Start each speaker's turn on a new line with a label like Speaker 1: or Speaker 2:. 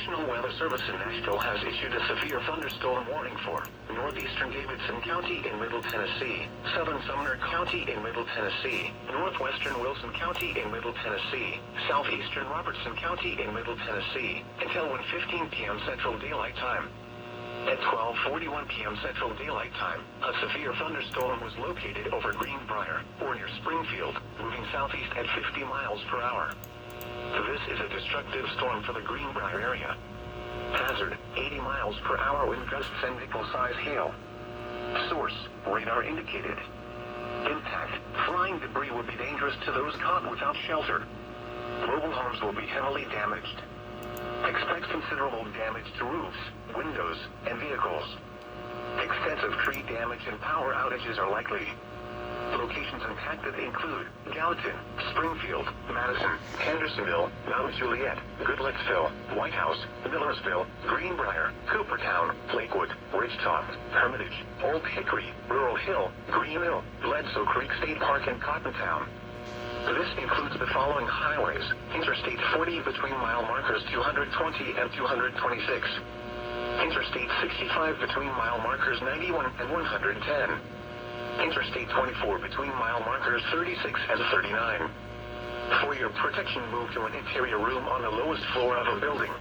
Speaker 1: National Weather Service in Nashville has issued a severe thunderstorm warning for northeastern Davidson County in Middle Tennessee, southern Sumner County in Middle Tennessee, northwestern Wilson County in Middle Tennessee, southeastern Robertson County in Middle Tennessee, until 1:15 p.m. Central Daylight Time. At 12:41 p.m. Central Daylight Time, a severe thunderstorm was located over Greenbrier, or near Springfield, moving southeast at 50 miles per hour. This is a destructive storm for the Greenbrier area. Hazard, 80 miles per hour wind gusts and nickel-size hail. Source, radar indicated. Impact, flying debris will be dangerous to those caught without shelter. Mobile homes will be heavily damaged. Expect considerable damage to roofs, windows, and vehicles. Extensive tree damage and power outages are likely. Locations impacted include Gallatin, Springfield, Madison, Hendersonville, Mount Juliet, Goodlettsville, White House, Millersville, Greenbrier, Coopertown, Lakewood, Ridgetop, Hermitage, Old Hickory, Rural Hill, Green Hill, Bledsoe Creek State Park, and Cottontown. This includes the following highways: Interstate 40 between mile markers 220 and 226. Interstate 65 between mile markers 91 and 110. Interstate 24 between mile markers 36 and 39. For your protection, move to an interior room on the lowest floor of a building.